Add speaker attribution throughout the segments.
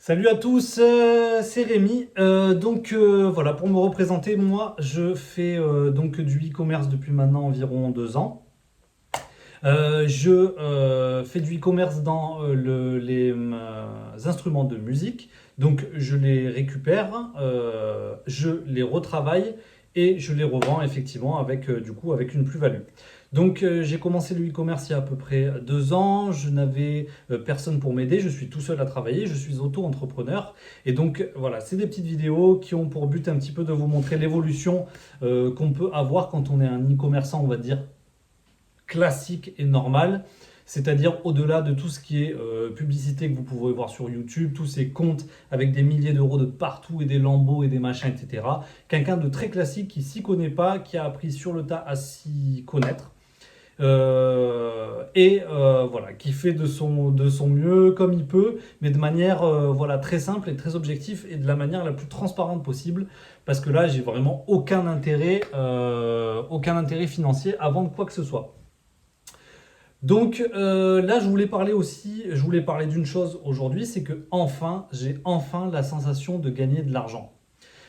Speaker 1: Salut à tous, c'est Rémi. Voilà, pour me représenter, moi je fais donc du e-commerce depuis maintenant environ 2 ans. Je fais du e-commerce dans les instruments de musique. Donc je les récupère, je les retravaille et je les revends effectivement avec, avec une plus-value. J'ai commencé le e-commerce il y a à peu près 2 ans. Je n'avais personne pour m'aider. Je suis tout seul à travailler. Je suis auto-entrepreneur. Et donc voilà, c'est des petites vidéos qui ont pour but un petit peu de vous montrer l'évolution qu'on peut avoir quand on est un e-commerçant, on va dire classique et normal, c'est-à-dire au-delà de tout ce qui est publicité que vous pouvez voir sur YouTube, tous ces comptes avec des milliers d'euros de partout et des lambeaux et des machins, etc. Quelqu'un de très classique qui s'y connaît pas, qui a appris sur le tas à s'y connaître. Voilà, qui fait de son mieux comme il peut, mais de manière voilà, très simple et très objective et de la manière la plus transparente possible, parce que là, j'ai vraiment aucun intérêt financier à vendre quoi que ce soit. Là, je voulais parler d'une chose aujourd'hui, c'est que j'ai enfin la sensation de gagner de l'argent.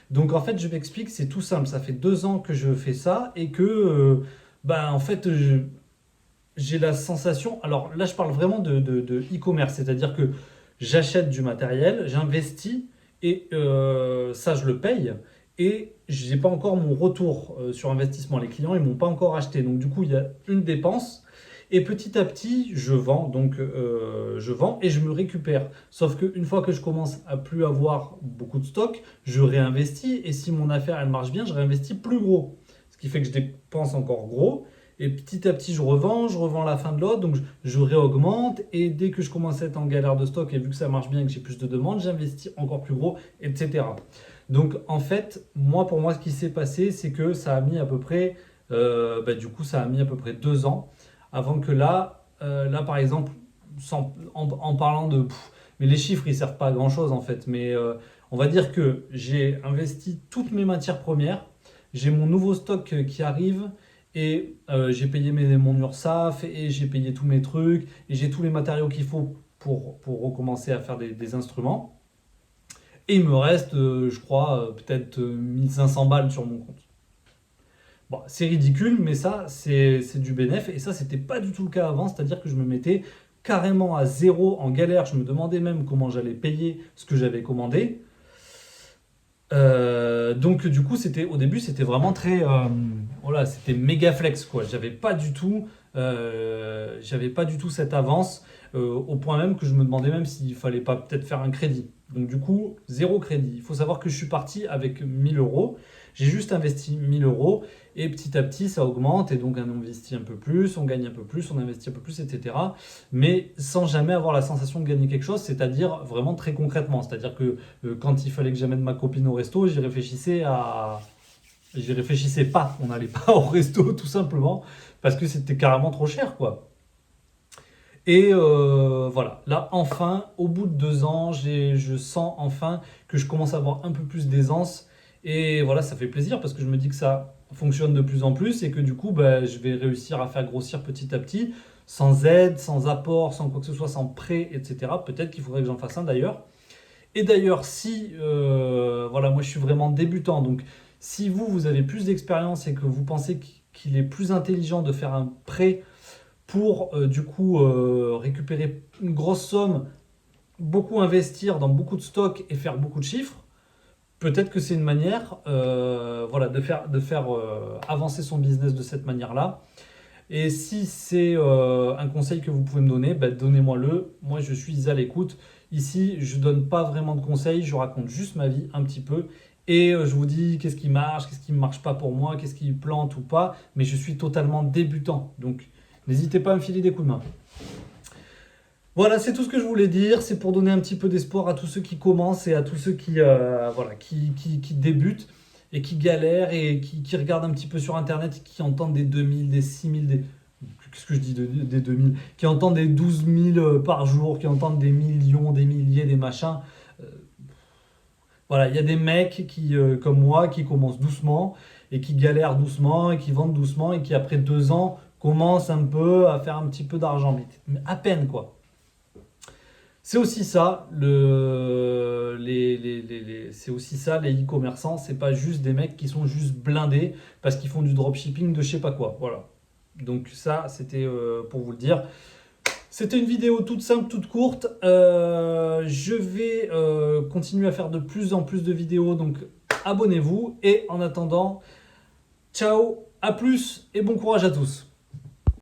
Speaker 1: Donc en fait, je m'explique, c'est tout simple. Ça fait 2 ans que je fais ça et que, en fait, j'ai la sensation. Alors là, je parle vraiment de e-commerce, c'est-à-dire que j'achète du matériel, j'investis et ça, je le paye. Et j'ai pas encore mon retour sur investissement. Les clients, ils m'ont pas encore acheté. Donc du coup, il y a une dépense. Et petit à petit, je vends. Je vends et je me récupère. Sauf qu'une fois que je commence à plus avoir beaucoup de stock, je réinvestis. Et si mon affaire, elle marche bien, je réinvestis plus gros. Ce qui fait que je dépense encore gros. Et petit à petit, je revends la fin de l'autre, donc je réaugmente. Et dès que je commence à être en galère de stock, et vu que ça marche bien et que j'ai plus de demandes, j'investis encore plus gros, etc. Donc en fait, pour moi, ce qui s'est passé, c'est que ça a mis à peu près, ça a mis à peu près 2 ans avant que là par exemple, en parlant de, mais les chiffres, ils servent pas à grand chose en fait. Mais on va dire que j'ai investi toutes mes matières premières, j'ai mon nouveau stock qui arrive. Et j'ai payé mon URSAF et j'ai payé tous mes trucs et j'ai tous les matériaux qu'il faut pour recommencer à faire des instruments. Et il me reste, je crois, peut-être 1500 balles sur mon compte. Bon, c'est ridicule, mais ça, c'est du bénéf. Et ça, c'était pas du tout le cas avant. C'est-à-dire que je me mettais carrément à zéro en galère. Je me demandais même comment j'allais payer ce que j'avais commandé. Du coup, au début, c'était vraiment très, voilà, c'était méga flex quoi. J'avais pas du tout cette avance, au point même que je me demandais même s'il fallait pas peut-être faire un crédit. Donc du coup, zéro crédit. Il faut savoir que je suis parti avec 1000 euros. J'ai juste investi 1000 euros et petit à petit, ça augmente et donc on investit un peu plus, on gagne un peu plus, on investit un peu plus, etc. Mais sans jamais avoir la sensation de gagner quelque chose, c'est-à-dire vraiment très concrètement. C'est-à-dire que quand il fallait que j'amène ma copine au resto, j'y réfléchissais pas. On n'allait pas au resto tout simplement parce que c'était carrément trop cher, quoi. Et voilà, là enfin, au bout de 2 ans, je sens enfin que je commence à avoir un peu plus d'aisance. Et voilà, ça fait plaisir parce que je me dis que ça fonctionne de plus en plus et que du coup, je vais réussir à faire grossir petit à petit, sans aide, sans apport, sans quoi que ce soit, sans prêt, etc. Peut-être qu'il faudrait que j'en fasse un d'ailleurs. Et d'ailleurs, si, voilà, moi je suis vraiment débutant, donc si vous avez plus d'expérience et que vous pensez qu'il est plus intelligent de faire un prêt pour récupérer une grosse somme, beaucoup investir dans beaucoup de stocks et faire beaucoup de chiffres, peut-être que c'est une manière voilà, de faire avancer son business de cette manière-là. Et si c'est un conseil que vous pouvez me donner, donnez-moi-le. Moi, je suis à l'écoute. Ici, je ne donne pas vraiment de conseils, je raconte juste ma vie un petit peu. Et je vous dis qu'est-ce qui marche, qu'est-ce qui ne marche pas pour moi, qu'est-ce qui plante ou pas. Mais je suis totalement débutant. Donc, n'hésitez pas à me filer des coups de main. Voilà, c'est tout ce que je voulais dire. C'est pour donner un petit peu d'espoir à tous ceux qui commencent et à tous ceux qui débutent et qui galèrent et qui regardent un petit peu sur Internet et qui entendent des 2000, des 6000, qu'est-ce que je dis des 2000, qui entendent des 12 000 par jour, qui entendent des millions, des milliers, des machins. Euh, voilà, il y a des mecs comme moi, qui commencent doucement et qui galèrent doucement et qui vendent doucement et qui, après 2 ans, commencent un peu à faire un petit peu d'argent. Mais à peine, quoi. C'est aussi ça, c'est aussi ça les e-commerçants, c'est pas juste des mecs qui sont juste blindés parce qu'ils font du dropshipping de je sais pas quoi. Voilà. Donc ça, c'était pour vous le dire. C'était une vidéo toute simple, toute courte. Je vais continuer à faire de plus en plus de vidéos, donc abonnez-vous. Et en attendant, ciao, à plus et bon courage à tous.